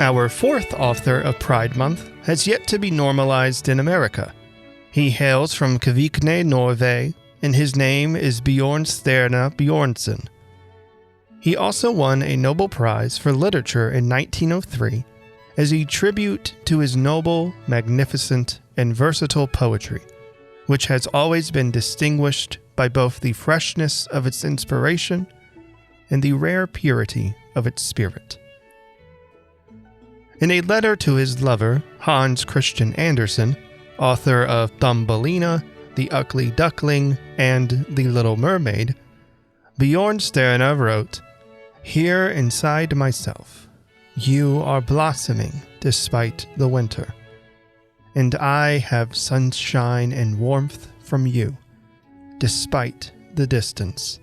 Our fourth author of Pride Month has yet to be normalized in America. He hails from Kvikne, Norway, and his name is Bjornstjerne Bjornson. He also won a Nobel Prize for Literature in 1903 as a tribute to his noble, magnificent, and versatile poetry, which has always been distinguished by both the freshness of its inspiration and the rare purity of its spirit. In a letter to his lover, Hans Christen Anderson, author of Thumbelina, The Ugly Duckling, and The Little Mermaid, Bjornstjerne wrote, "Here inside myself, you are blossoming despite the winter, and I have sunshine and warmth from you, despite the distance."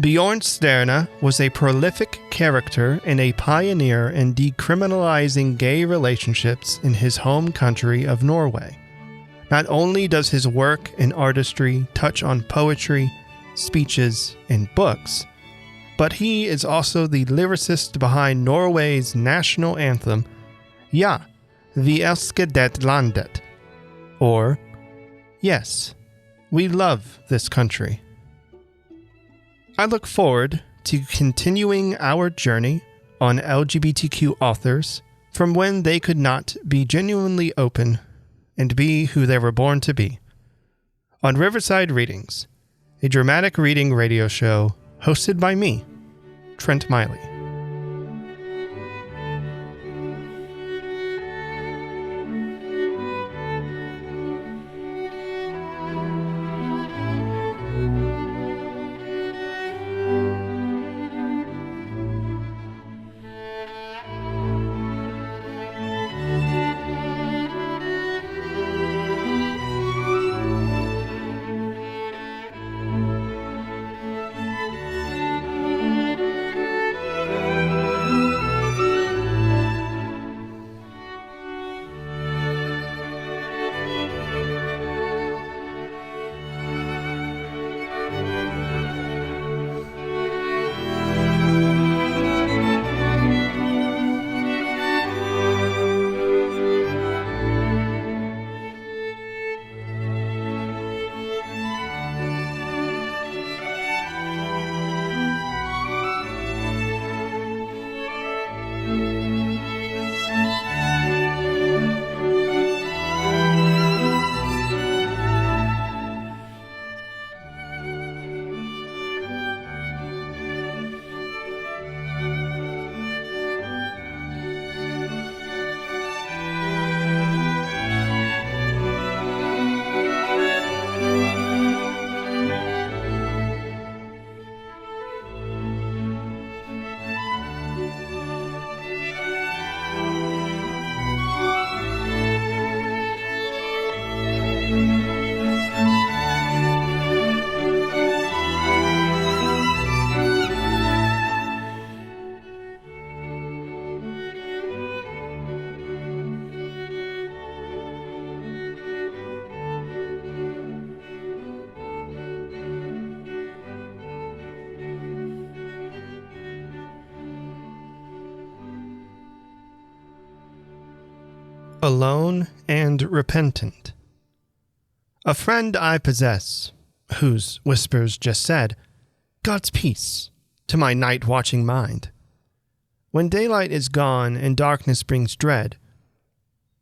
Bjornstjerne was a prolific character and a pioneer in decriminalizing gay relationships in his home country of Norway. Not only does his work and artistry touch on poetry, speeches, and books, but he is also the lyricist behind Norway's national anthem, Ja, vi elsker dette landet, or Yes, we love this country. I look forward to continuing our journey on LGBTQ authors from when they could not be genuinely open and be who they were born to be. On Riverside Readings, a dramatic reading radio show hosted by me, Trent Miley. Alone and repentant. A friend I possess, whose whispers just said, "God's peace," to my night-watching mind. When daylight is gone and darkness brings dread,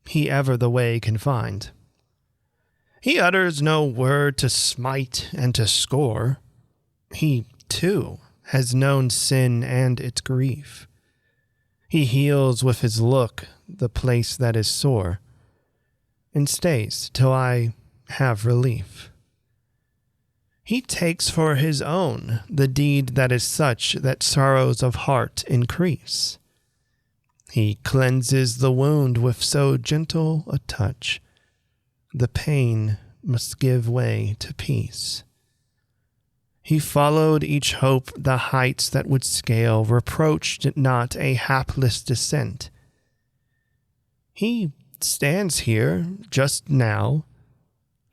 he ever the way can find. He utters no word to smite and to score. He, too, has known sin and its grief. He heals with his look the place that is sore, and stays till I have relief. He takes for his own the deed that is such that sorrows of heart increase. He cleanses the wound with so gentle a touch, the pain must give way to peace. He followed each hope the heights that would scale, reproached not a hapless descent. He stands here just now,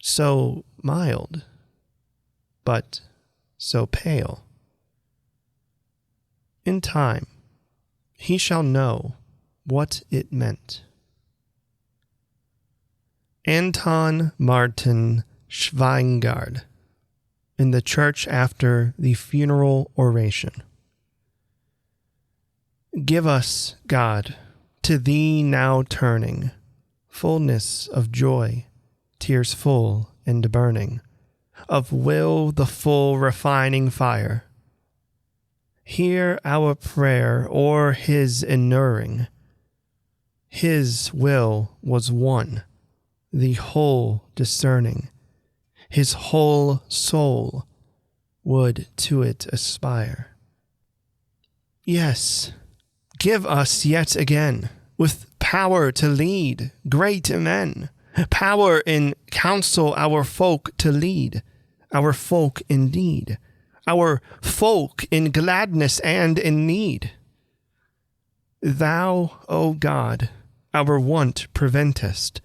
so mild, but so pale. In time, he shall know what it meant. Anton Martin Schweingard, in the church after the funeral oration. Give us, God, to thee now turning, fullness of joy, tears full and burning, of will the full refining fire. Hear our prayer o'er his inuring. His will was one, the whole discerning. His whole soul would to it aspire. Yes, give us yet again, with power to lead great men, power in counsel our folk to lead, our folk indeed, our folk in gladness and in need. Thou, O God, our want preventest,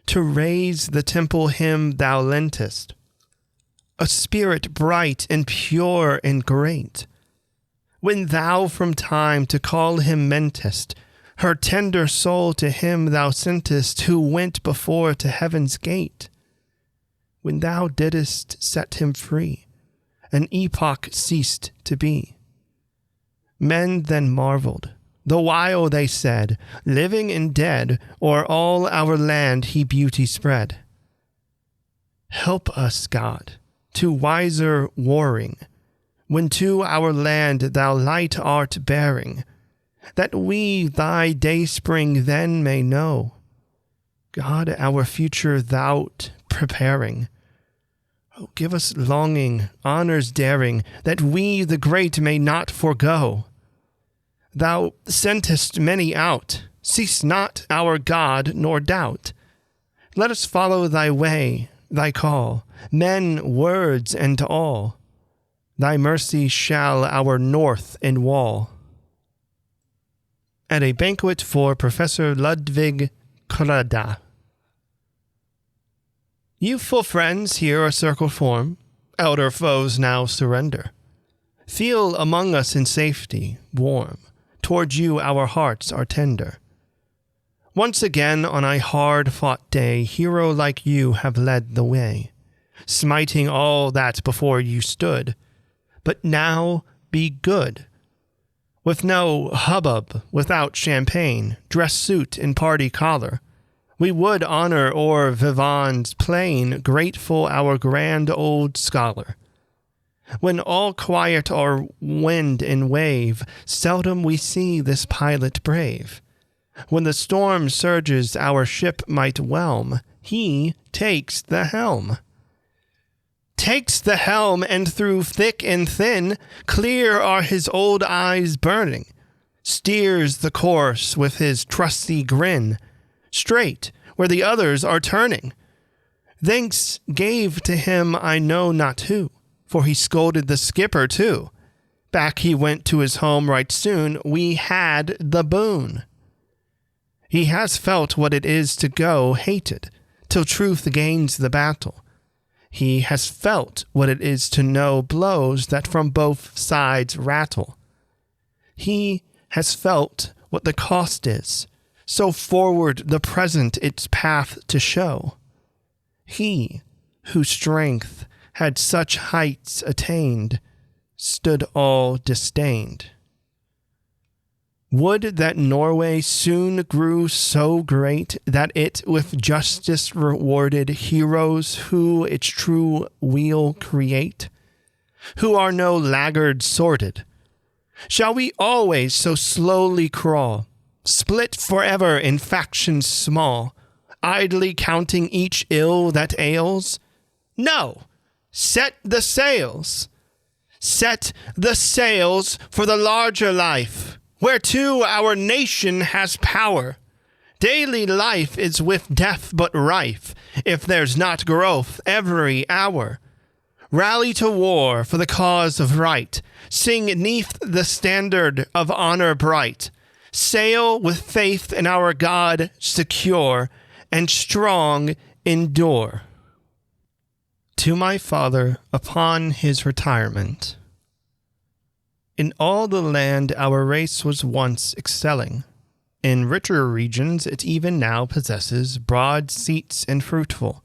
to raise the temple hymn thou lentest, a spirit bright and pure and great. When thou from time to call him mentest, her tender soul to him thou sentest, who went before to heaven's gate. When thou didst set him free, an epoch ceased to be. Men then marveled, the while they said, living and dead, o'er all our land he beauty spread. Help us, God, to wiser warring, when to our land thou light art bearing, that we thy dayspring then may know. God, our future thou'rt preparing. Oh, give us longing, honors daring, that we the great may not forego. Thou sentest many out, cease not our God nor doubt. Let us follow thy way, thy call, men, words, and all. Thy mercy shall our north enwall. At a banquet for Professor Ludwig Krada. Youthful friends here a circle form, elder foes now surrender. Feel among us in safety, warm. Towards you our hearts are tender. Once again on a hard-fought day, hero like you have led the way, smiting all that before you stood. But now be good. With no hubbub, without champagne, dress suit and party collar, we would honor o'er Vivon's plain, grateful our grand old scholar. When all quiet are wind and wave, seldom we see this pilot brave. When the storm surges our ship might whelm, he takes the helm. Takes the helm, and through thick and thin, clear are his old eyes burning, steers the course with his trusty grin, straight where the others are turning. Thanks gave to him I know not who, for he scolded the skipper too. Back he went to his home right soon, we had the boon. He has felt what it is to go hated, till truth gains the battle. He has felt what it is to know blows that from both sides rattle. He has felt what the cost is, so forward the present its path to show. He, whose strength had such heights attained, stood all disdained. Would that Norway soon grew so great that it with justice rewarded heroes who its true weal create, who are no laggards sordid. Shall we always so slowly crawl, split forever in factions small, idly counting each ill that ails? No! Set the sails! Set the sails for the larger life, whereto our nation has power. Daily life is with death but rife, if there's not growth every hour. Rally to war for the cause of right, sing neath the standard of honor bright, sail with faith in our God secure, and strong endure. To my father, upon his retirement. In all the land our race was once excelling, In richer regions, it even now possesses broad seats and fruitful.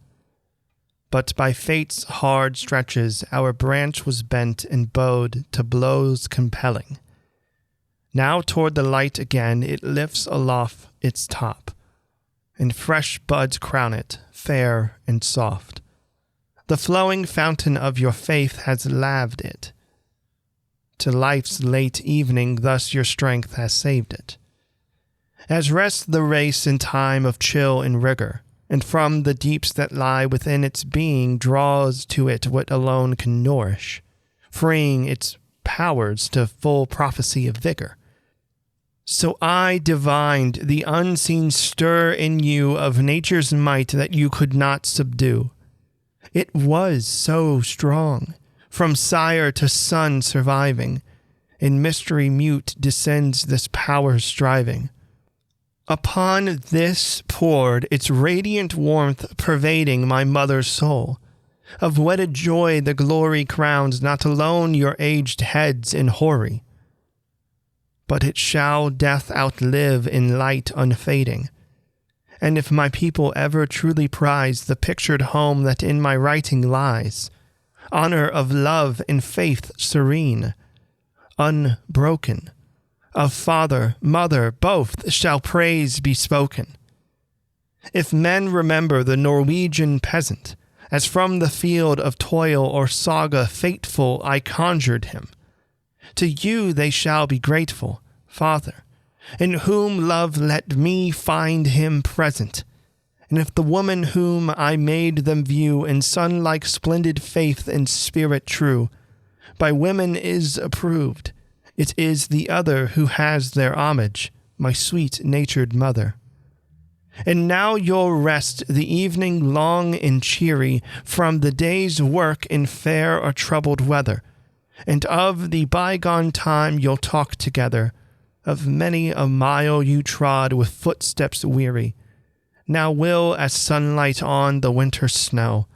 But by fate's hard stretches, our branch was bent and bowed to blows compelling. Now toward the light again it lifts aloft its top, and fresh buds crown it, fair and soft. The flowing fountain of your faith has laved it. To life's late evening thus your strength has saved it. As rests the race in time of chill and rigor, and from the deeps that lie within its being draws to it what alone can nourish, freeing its powers to full prophecy of vigor. So I divined the unseen stir in you of nature's might that you could not subdue. It was so strong, from sire to son surviving, in mystery mute descends this power striving. Upon this poured its radiant warmth pervading my mother's soul. Of wedded joy the glory crowns not alone your aged heads in hoary, but it shall death outlive in light unfading. And if my people ever truly prize the pictured home that in my writing lies, honor of love and faith serene, unbroken, of father, mother, both shall praise be spoken. If men remember the Norwegian peasant, as from the field of toil or saga fateful I conjured him, to you they shall be grateful, Father, in whom love let me find him present. And if the woman whom I made them view in sun-like splendid faith and spirit true, by women is approved, it is the other who has their homage, my sweet-natured mother. And now you'll rest the evening long and cheery from the day's work in fair or troubled weather, and of the bygone time you'll talk together, of many a mile you trod with footsteps weary. Now will, as sunlight on the winter snow,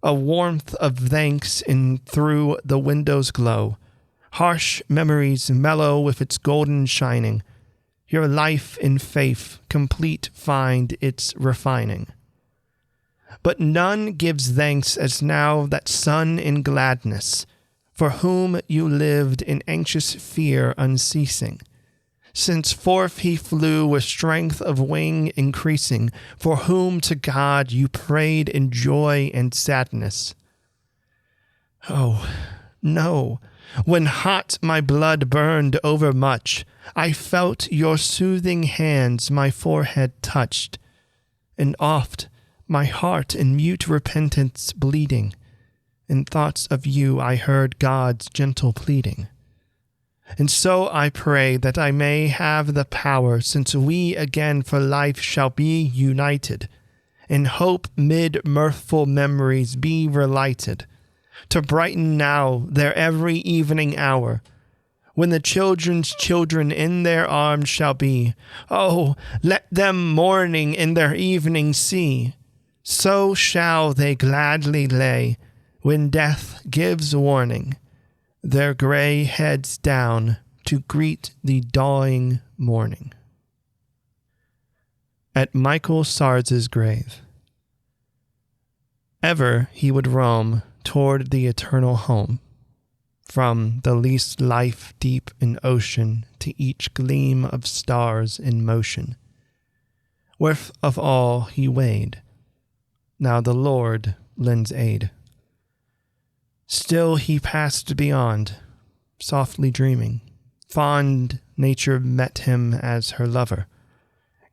a warmth of thanks in through the windows glow, harsh memories mellow with its golden shining, your life in faith complete find its refining. But none gives thanks as now that son in gladness, for whom you lived in anxious fear unceasing, since forth he flew with strength of wing increasing, for whom to God you prayed in joy and sadness. Oh, no, when hot my blood burned overmuch, I felt your soothing hands my forehead touched, and oft my heart in mute repentance bleeding, in thoughts of you I heard God's gentle pleading. And so I pray that I may have the power, since we again for life shall be united, in hope mid mirthful memories be relighted, to brighten now their every evening hour, when the children's children in their arms shall be. Oh, let them morning in their evening see, so shall they gladly lay, when death gives warning, their grey heads down to greet the dawning morning. At Michael Sards's grave. Ever he would roam toward the eternal home, from the least life deep in ocean to each gleam of stars in motion. Worth of all he weighed, now the Lord lends aid. Still he passed beyond, softly dreaming. Fond nature met him as her lover.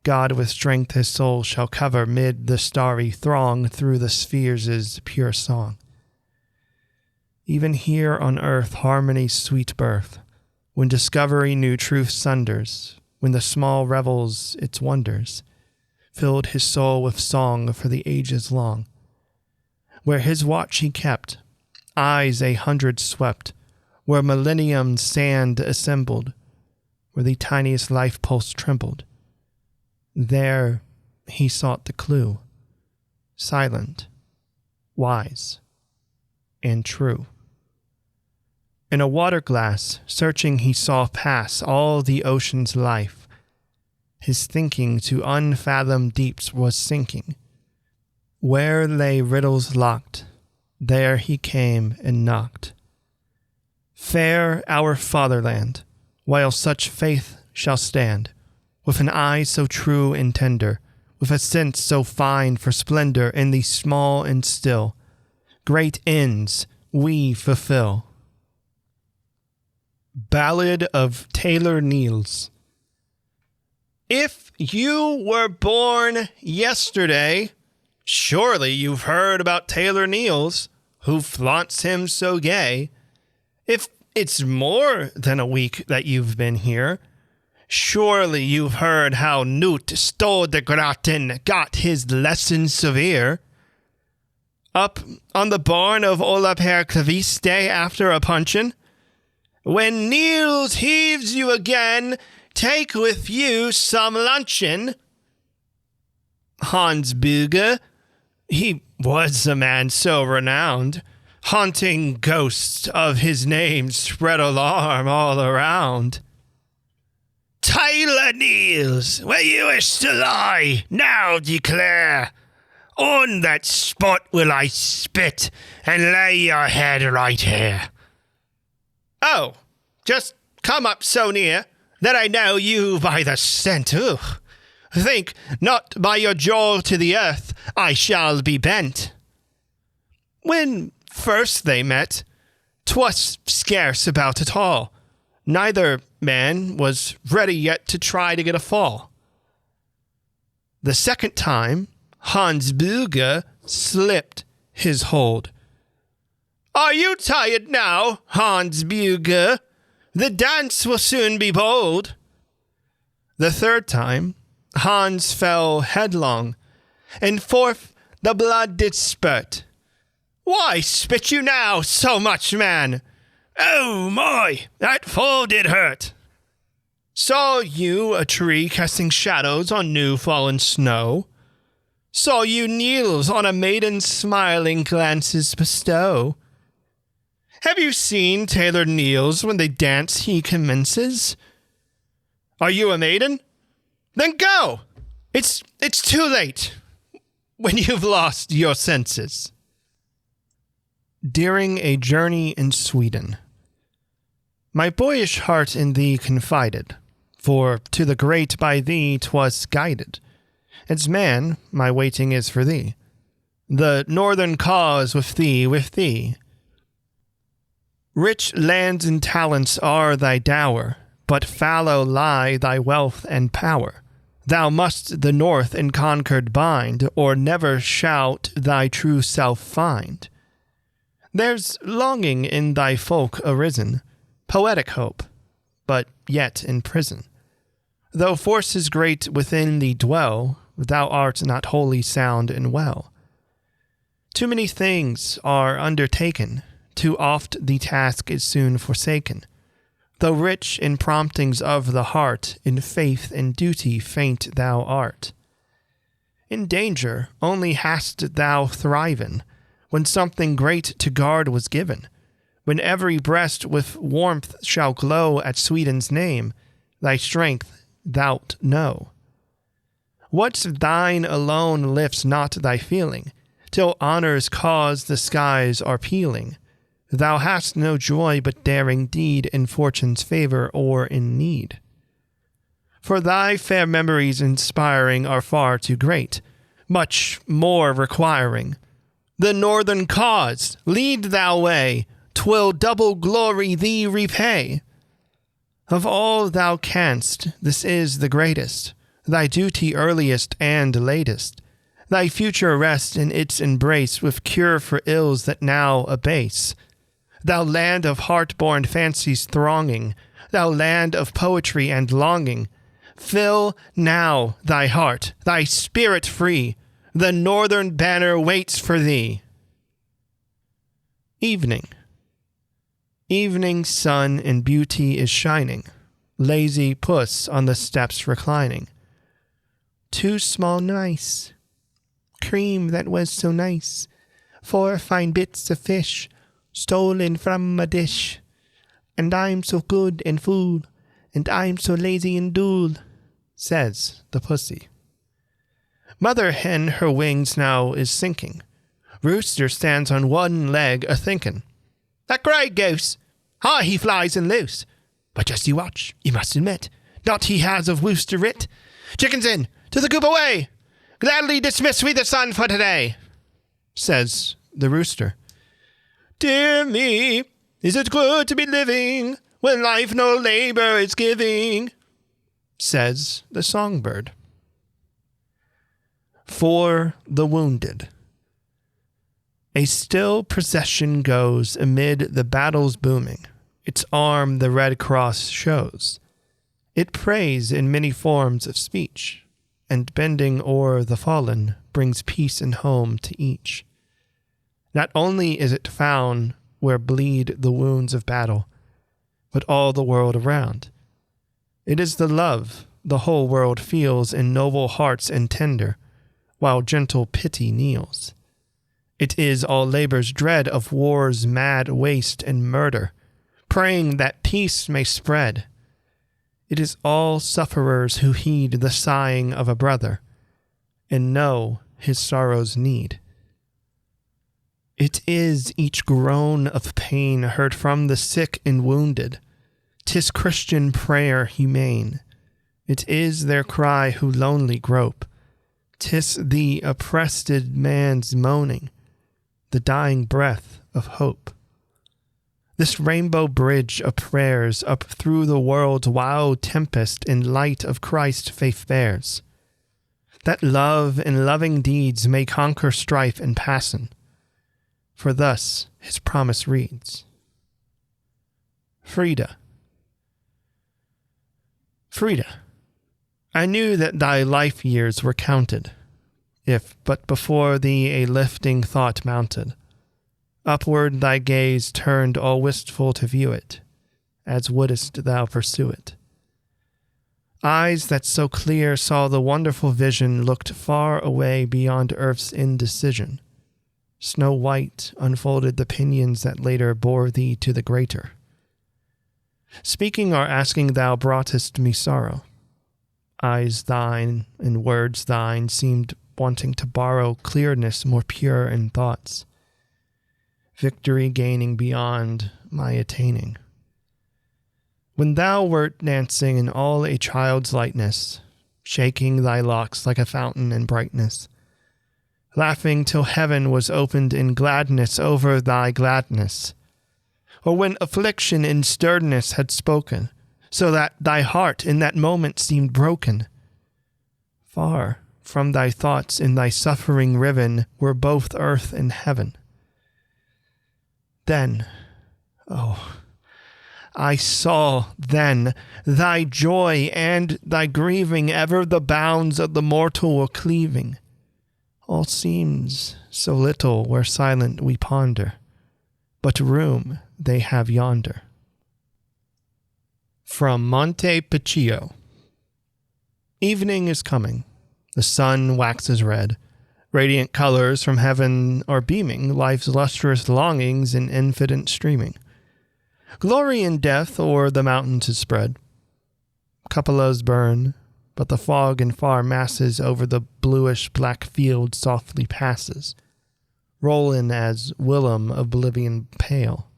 God with strength his soul shall cover mid the starry throng through the spheres' pure song. Even here on earth harmony's sweet birth, when discovery new truth sunders, when the small revels its wonders, filled his soul with song for the ages long. Where his watch he kept, eyes 100 swept, where millennium's sand assembled, where the tiniest life pulse trembled. There he sought the clue, silent, wise, and true. In a water glass, searching he saw pass all the ocean's life, his thinking to unfathomed deeps was sinking. Where lay riddles locked, there he came and knocked. Fair our fatherland, while such faith shall stand, with an eye so true and tender, with a sense so fine for splendor in the small and still, great ends we fulfill. Ballad of Taylor Niels. If you were born yesterday, surely you've heard about Taylor Niels, who flaunts him so gay. If it's more than a week that you've been here, surely you've heard how Knut Stoddegraten got his lesson severe. Up on the barn of Ola Per Claviste after a punchin', when Niels heaves you again, take with you some luncheon. Hans Buge, he was a man so renowned, haunting ghosts of his name spread alarm all around. Taylor Niels, where you wish to lie, now declare. On that spot will I spit and lay your head right here. Oh, just come up so near that I know you by the scent. Ugh. Think not by your jaw to the earth I shall be bent. When first they met, 'twas scarce about at all. Neither man was ready yet to try to get a fall. The second time, Hans Buge slipped his hold. Are you tired now, Hans Buge? The dance will soon be bold. The third time, Hans fell headlong, and forth the blood did spurt. Why spit you now so much, man? Oh my, that fall did hurt. Saw you a tree casting shadows on new fallen snow? Saw you Niels on a maiden smiling glances bestow? Have you seen Taylor Niels when they dance he commences? Are you a maiden? Then go! It's too late when you've lost your senses. During a journey in Sweden. My boyish heart in thee confided, for to the great by thee 'twas guided. As man, my waiting is for thee. The northern cause with thee. Rich lands and talents are thy dower, but fallow lie thy wealth and power. Thou must the north in concord bind, or never shalt thy true self find. There's longing in thy folk arisen, poetic hope, but yet in prison. Though forces great within thee dwell, thou art not wholly sound and well. Too many things are undertaken, too oft the task is soon forsaken. Though rich in promptings of the heart, in faith and duty faint thou art. In danger only hast thou thriven, when something great to guard was given. When every breast with warmth shall glow at Sweden's name, thy strength thou'lt know. What's thine alone lifts not thy feeling, till honor's cause the skies are pealing. Thou hast no joy but daring deed in fortune's favor or in need. For thy fair memories inspiring are far too great, much more requiring. The northern cause, lead thou way, 'twill double glory thee repay. Of all thou canst, this is the greatest, thy duty earliest and latest. Thy future rest in its embrace with cure for ills that now abase. Thou land of heart-born fancies thronging, thou land of poetry and longing, fill now thy heart, thy spirit free, the northern banner waits for thee. Evening. Evening sun in beauty is shining, lazy puss on the steps reclining. Too small nice, cream that was so nice, 4 fine bits of fish, stolen from a dish. And I'm so good and full, and I'm so lazy and dull. says the pussy. Mother hen her wings now is sinking. Rooster stands on one leg a-thinking. That grey goose, high he flies and loose. But just you watch, you must admit, not he has of Wooster writ. Chickens in, to the coop away! Gladly dismiss we the sun for today, says the rooster. Dear me, is it good to be living when life no labor is giving, says the songbird. For the wounded. A still procession goes amid the battles booming. Its arm the Red Cross shows. It prays in many forms of speech, and bending o'er the fallen brings peace and home to each. Not only is it found where bleed the wounds of battle, but all the world around. It is the love the whole world feels in noble hearts and tender, while gentle pity kneels. It is all labor's dread of war's mad waste and murder, praying that peace may spread. It is all sufferers who heed the sighing of a brother, and know his sorrow's need. It is each groan of pain heard from the sick and wounded. 'Tis Christian prayer humane. It is their cry who lonely grope. 'Tis the oppressed man's moaning, the dying breath of hope. This rainbow bridge of prayers up through the world's wild tempest in light of Christ faith bears, that love and loving deeds may conquer strife and passion. For thus his promise reads. Frida. Frida, I knew that thy life years were counted, if but before thee a lifting thought mounted. Upward thy gaze turned all wistful to view it, as wouldest thou pursue it. Eyes that so clear saw the wonderful vision looked far away beyond earth's indecision. Snow white unfolded the pinions that later bore thee to the greater. Speaking or asking thou broughtest me sorrow. Eyes thine and words thine seemed wanting to borrow clearness more pure in thoughts. Victory gaining beyond my attaining. When thou wert dancing in all a child's lightness, shaking thy locks like a fountain in brightness, laughing till heaven was opened in gladness over thy gladness, or when affliction in sternness had spoken, so that thy heart in that moment seemed broken. Far from thy thoughts in thy suffering riven were both earth and heaven. Then, oh, I saw then thy joy and thy grieving, ever the bounds of the mortal were cleaving. All seems so little where silent we ponder, but room they have yonder. From Monte Picchio. Evening is coming. The sun waxes red. Radiant colors from heaven are beaming, life's lustrous longings in infinite streaming. Glory in death o'er the mountains is spread. Cupolas burn, but the fog in far masses over the bluish black field softly passes, rollin' as whilom oblivion pale.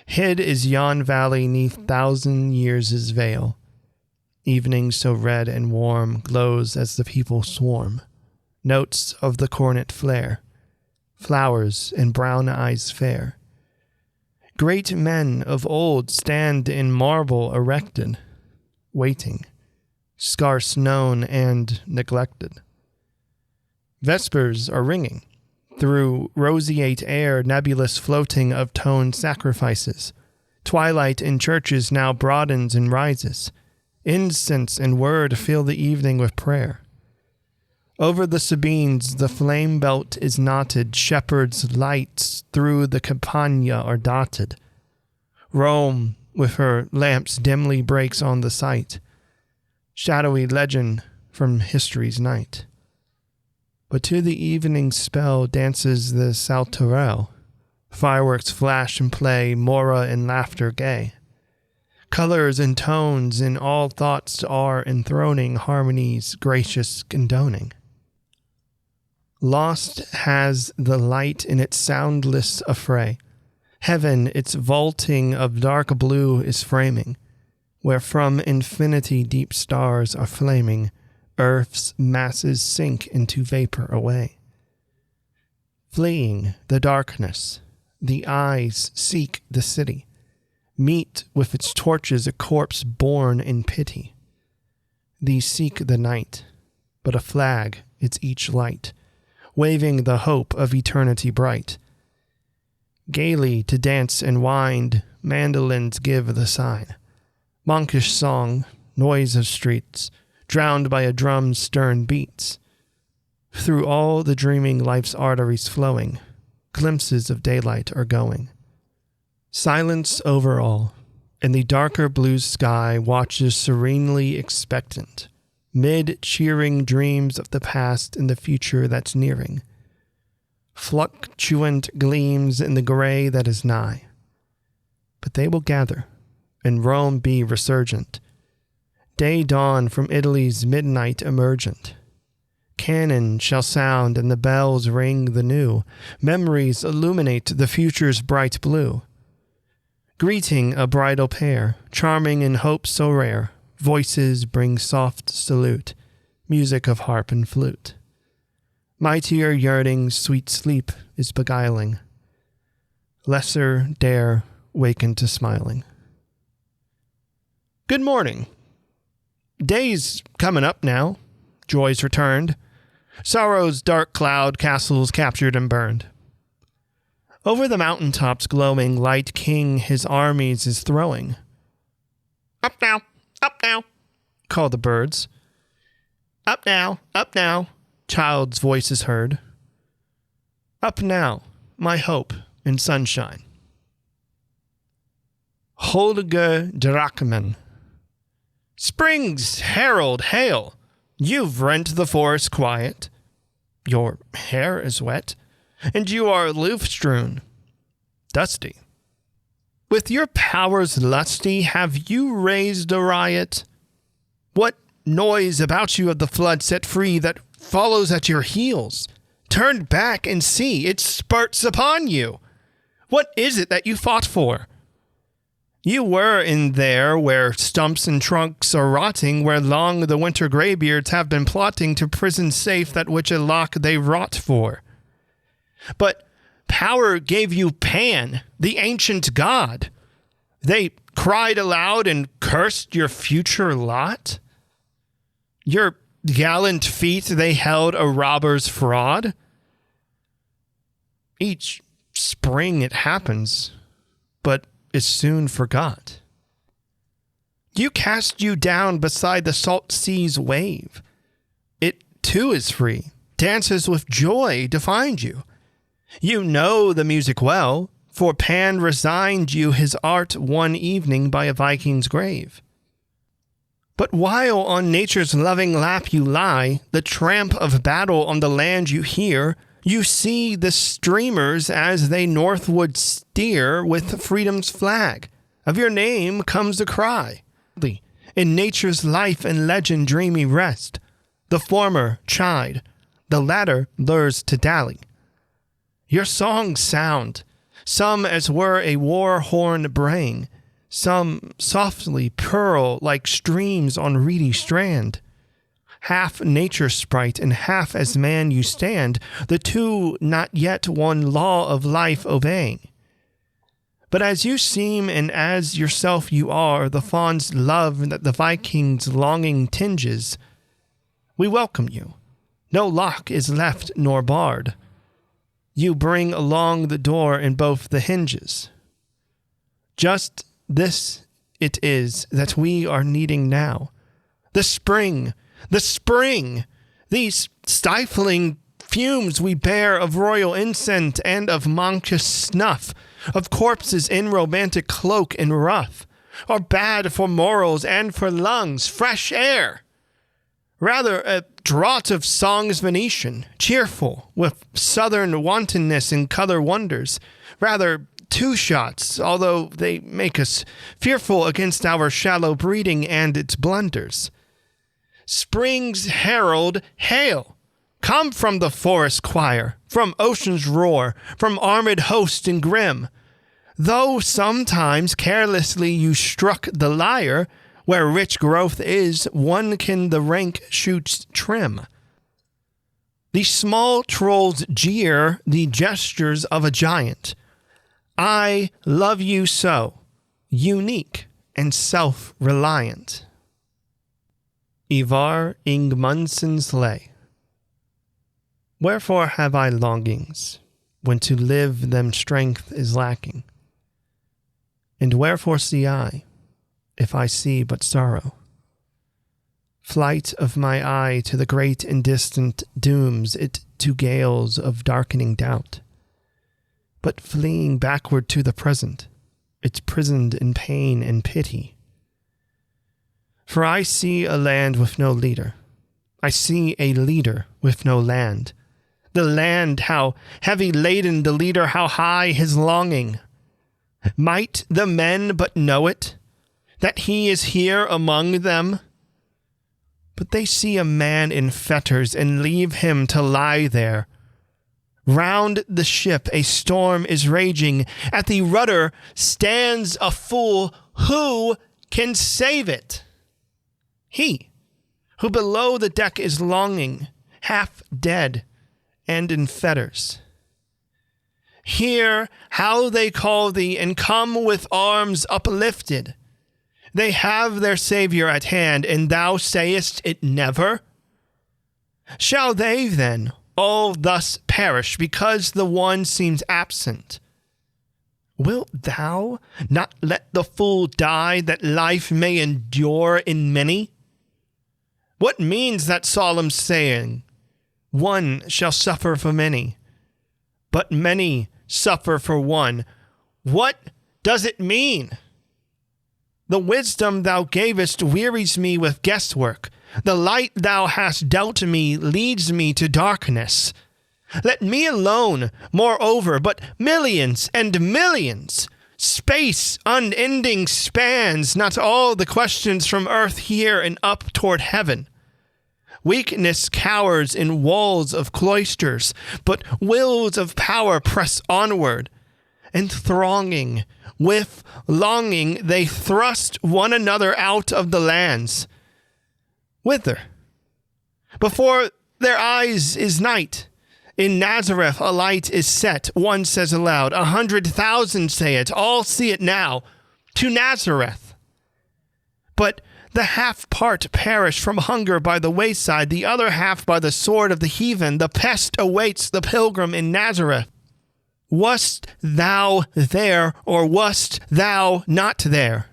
Hid is yon valley neath thousand years' veil. Evening so red and warm glows as the people swarm. Notes of the cornet flare, flowers and brown eyes fair. Great men of old stand in marble erected, waiting, scarce known and neglected. Vespers are ringing, through roseate air nebulous floating of toned sacrifices. Twilight in churches now broadens and rises. Incense and word fill the evening with prayer. Over the Sabines the flame belt is knotted, shepherds' lights through the Campagna are dotted. Rome with her lamps dimly breaks on the sight, shadowy legend from history's night. But to the evening spell dances the Saltarelle, fireworks flash and play, mora and laughter gay. Colors and tones in all thoughts are enthroning harmony's gracious condoning. Lost has the light in its soundless affray. Heaven its vaulting of dark blue is framing, where from infinity deep stars are flaming, earth's masses sink into vapor away. Fleeing the darkness, the eyes seek the city, meet with its torches a corpse born in pity. These seek the night, but a flag its each light, waving the hope of eternity bright. Gaily to dance and wind, mandolins give the sign. Monkish song, noise of streets, drowned by a drum's stern beats. Through all the dreaming life's arteries flowing, glimpses of daylight are going. Silence over all, and the darker blue sky watches serenely expectant, mid cheering dreams of the past and the future that's nearing. Fluctuant gleams in the gray that is nigh. But they will gather, and Rome be resurgent. Day dawn from Italy's midnight emergent. Cannon shall sound and the bells ring the new. Memories illuminate the future's bright blue. Greeting a bridal pair, charming in hope so rare. Voices bring soft salute, music of harp and flute. Mightier yearning's sweet sleep is beguiling. Lesser dare waken to smiling. Good morning. Day's coming up now. Joy's returned. Sorrow's dark cloud castles captured and burned. Over the mountaintops glowing, light king his armies is throwing. Up now, call the birds. Up now, child's voice is heard. Up now, my hope in sunshine. Ugly Duckling. Spring's herald, hail! You've rent the forest quiet. Your hair is wet, and you are leaf-strewn, dusty. With your powers lusty, have you raised a riot? What noise about you of the flood set free that follows at your heels? Turn back and see, it spurts upon you. What is it that you fought for? You were in there where stumps and trunks are rotting, where long the winter graybeards have been plotting to prison safe that which a lock they wrought for. But power gave you Pan, the ancient god. They cried aloud and cursed your future lot. Your gallant feet they held a robber's fraud. Each spring it happens, but is soon forgot. You cast you down beside the salt sea's wave. It too is free, dances with joy to find you. You know the music well, for Pan resigned you his art one evening by a Viking's grave. But while on nature's loving lap you lie, the tramp of battle on the land you hear, you see the streamers as they northward steer with freedom's flag. Of your name comes the cry. In nature's life and legend dreamy rest. The former chide, the latter lures to dally. Your songs sound, some as were a war horn braying, some softly purl like streams on reedy strand. Half nature sprite and half as man you stand, the two not yet one law of life obeying. But as you seem and as yourself you are, the fawn's love that the Viking's longing tinges, we welcome you. No lock is left nor barred. You bring along the door in both the hinges. Just this it is that we are needing now. The spring! These stifling fumes we bear of royal incense and of monkish snuff, of corpses in romantic cloak and ruff, are bad for morals and for lungs. Fresh air! Rather a draught of songs Venetian, cheerful, with southern wantonness and color wonders. Rather two shots, although they make us fearful against our shallow breeding and its blunders. Spring's herald, hail! Come from the forest choir, from ocean's roar, from armed host and grim. Though sometimes carelessly you struck the lyre, where rich growth is, one can the rank shoots trim. The small trolls jeer the gestures of a giant. I love you so, unique and self-reliant. Ivar Ingmundsson's Lay. Wherefore have I longings, when to live them strength is lacking? And wherefore see I, if I see but sorrow? Flight of my eye to the great and distant dooms it to gales of darkening doubt. But fleeing backward to the present, it's prisoned in pain and pity. For I see a land with no leader. I see a leader with no land. The land, how heavy laden, the leader, how high his longing. Might the men but know it, that he is here among them? But they see a man in fetters and leave him to lie there. Round the ship a storm is raging. At the rudder stands a fool. Who can save it? He, who below the deck is longing, half dead and in fetters. Hear how they call thee, and come with arms uplifted. They have their Savior at hand, and thou sayest it never? Shall they then all thus perish, because the one seems absent? Wilt thou not let the fool die, that life may endure in many? What means that solemn saying, one shall suffer for many, but many suffer for one? What does it mean? The wisdom thou gavest wearies me with guesswork. The light thou hast dealt me leads me to darkness. Let me alone, moreover, but millions and millions. Space unending spans, not all the questions from earth here and up toward heaven. Weakness cowers in walls of cloisters, but wills of power press onward. And thronging with longing, they thrust one another out of the lands. Whither? Before their eyes is night. In Nazareth a light is set. One says aloud, 100,000 say it. All see it now. To Nazareth. But the half part perish from hunger by the wayside, the other half by the sword of the heathen. The pest awaits the pilgrim in Nazareth. Wast thou there, or wast thou not there?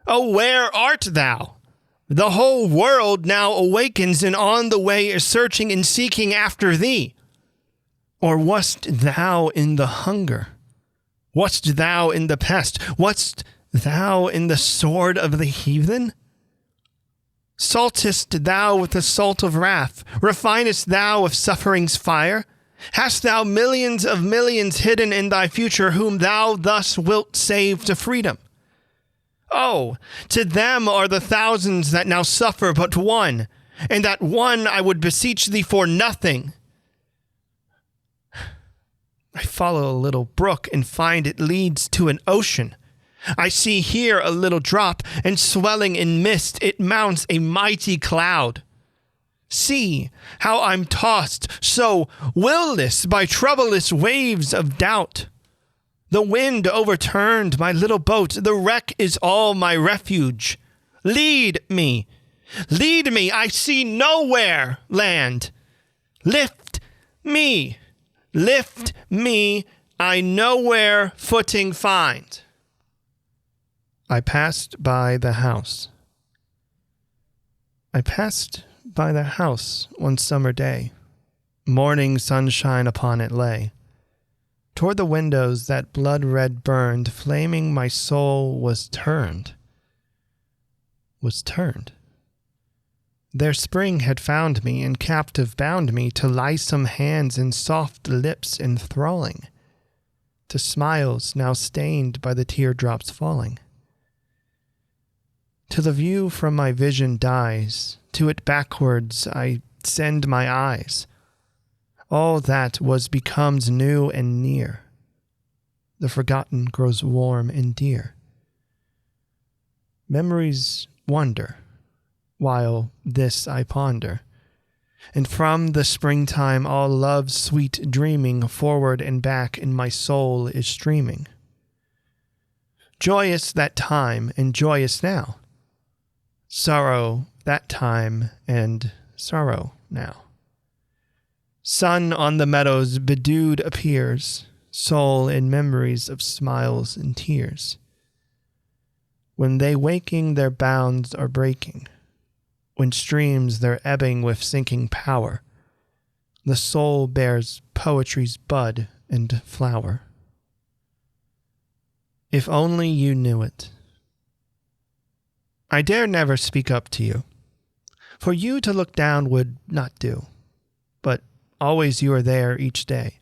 Oh, where art thou? The whole world now awakens, and on the way is searching and seeking after thee. Or wast thou in the hunger? Wast thou in the pest? Wast thou in the sword of the heathen? Saltest thou with the salt of wrath? Refinest thou with suffering's fire? Hast thou millions of millions hidden in thy future, whom thou thus wilt save to freedom? Oh, to them are the thousands that now suffer but one, and that one I would beseech thee for nothing. I follow a little brook and find it leads to an ocean. I see here a little drop, and swelling in mist it mounts a mighty cloud. See how I'm tossed so will-less by troublous waves of doubt. The wind overturned my little boat. The wreck is all my refuge. Lead me, I see nowhere land. Lift me, I nowhere footing find. I passed by the house. One summer day. Morning sunshine upon it lay. Toward the windows that blood-red burned, flaming my soul was turned. There spring had found me, and captive bound me to lissome hands and soft lips enthralling. to smiles now stained by the teardrops falling. Till the view from my vision dies, to it backwards I send my eyes. All that was becomes new and near. The forgotten grows warm and dear. Memories wander, while this I ponder. And from the springtime all love's sweet dreaming forward and back in my soul is streaming. Joyous that time and joyous now. Sorrow that time and sorrow now. Sun on the meadows bedewed appears, soul in memories of smiles and tears. When they waking their bounds are breaking, when streams their ebbing with sinking power, the soul bears poetry's bud and flower. If only you knew it. I dare never speak up to you. For you to look down would not do. But always you are there each day.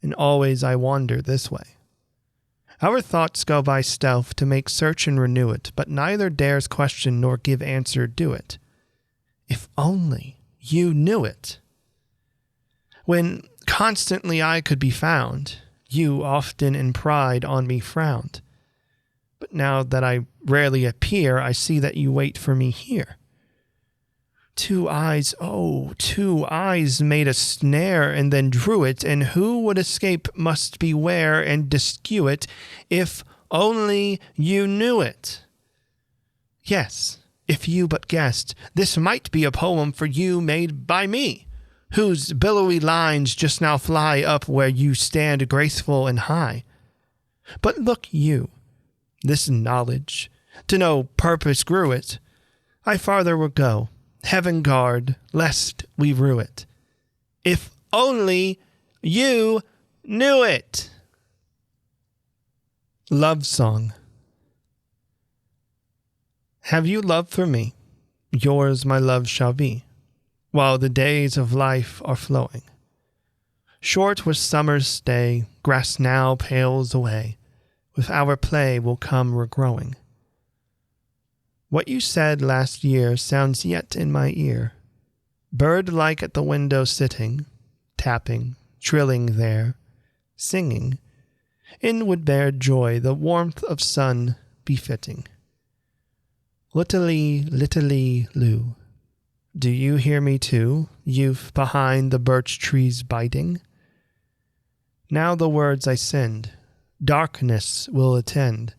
And always I wander this way. Our thoughts go by stealth to make search and renew it, but neither dares question nor give answer do it. If only you knew it. When constantly I could be found, you often in pride on me frowned. But now that I rarely appear, I see that you wait for me here. 2 eyes, oh, 2 eyes made a snare and then drew it, and who would escape must beware and disque it, if only you knew it. Yes, if you but guessed, this might be a poem for you made by me, whose billowy lines just now fly up where you stand graceful and high. But look you, this knowledge, to no purpose grew it. I farther will go, heaven guard, lest we rue it. If only you knew it. Love Song. Have you love for me? Yours my love shall be, while the days of life are flowing. Short was summer's stay, grass now pales away, with our play will come regrowing. What you said last year sounds yet in my ear, bird-like at the window sitting, tapping, trilling there, singing, in would bear joy the warmth of sun befitting. Little loo, do you hear me too, youth behind the birch trees biting? Now the words I send, darkness will attend.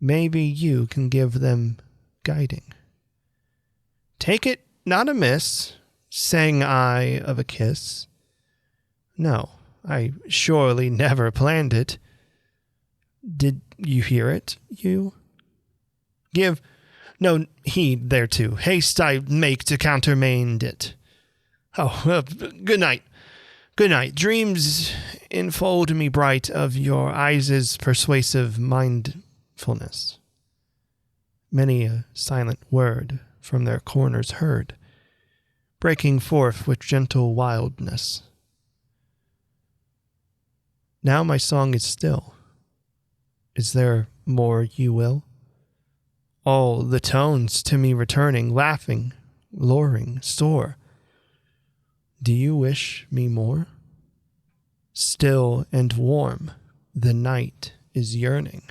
Maybe you can give them guiding. Take it not amiss, sang I of a kiss. No, I surely never planned it. Did you hear it, you? Give no heed thereto. Haste I make to countermand it. Oh, good night. Good night. Dreams enfold me bright of your eyes' persuasive mindfulness. Many a silent word from their corners heard, breaking forth with gentle wildness. Now my song is still. Is there more you will? All the tones to me returning, laughing, luring, soar. Do you wish me more? Still and warm, the night is yearning.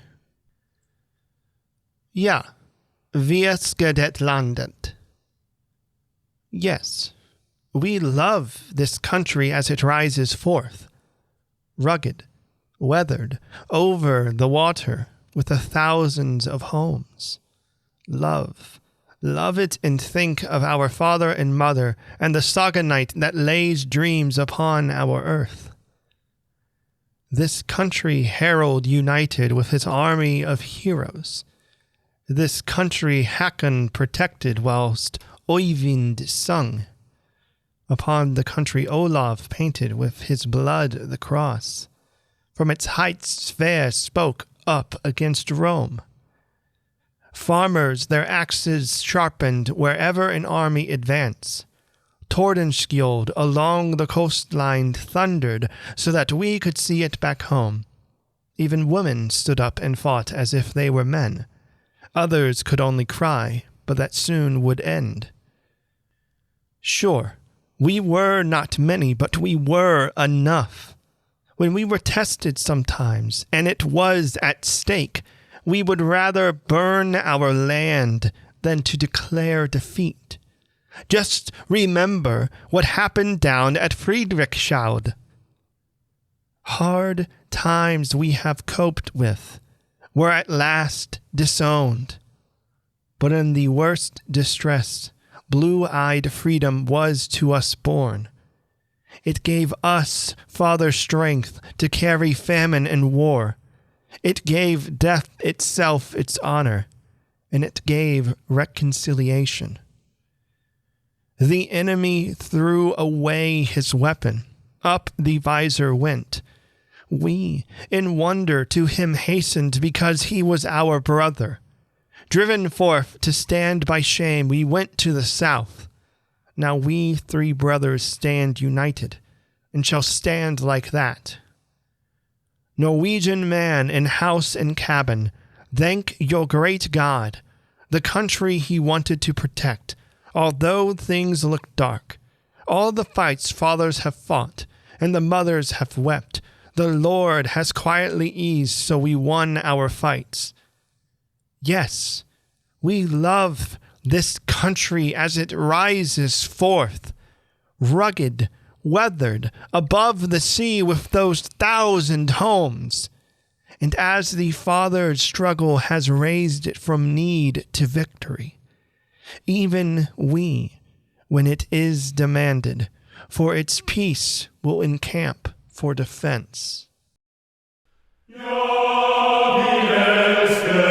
Ja, vi elsker dette landet. Yes, we love this country as it rises forth, rugged, weathered, over the water with 1,000s of homes. Love it and think of our father and mother and the saga night that lays dreams upon our earth. This country herald united with his army of heroes. This country Hakon protected whilst Oyvind sung. Upon the country Olaf painted with his blood the cross. From its heights Sverre spoke up against Rome. Farmers their axes sharpened wherever an army advance. Tordenskjold along the coastline thundered so that we could see it back home. Even women stood up and fought as if they were men. Others could only cry, but that soon would end. Sure, we were not many, but we were enough. When we were tested sometimes, and it was at stake, we would rather burn our land than to declare defeat. Just remember what happened down at Friedrichshaud. Hard times we have coped with were at last disowned. But in the worst distress, blue-eyed freedom was to us born. It gave us father strength to carry famine and war. It gave death itself its honor, and it gave reconciliation. The enemy threw away his weapon. Up the visor went. We, in wonder, to him hastened because he was our brother. Driven forth to stand by shame, we went to the south. Now we three brothers stand united, and shall stand like that. Norwegian man in house and cabin, thank your great God, the country he wanted to protect, although things look dark. All the fights fathers have fought, and the mothers have wept, the Lord has quietly eased, so we won our fights. Yes, we love this country as it rises forth, rugged, weathered, above the sea with those 1,000 homes. And as the father's struggle has raised it from need to victory, even we, when it is demanded, for its peace will encamp for defense. Ja, vi elsker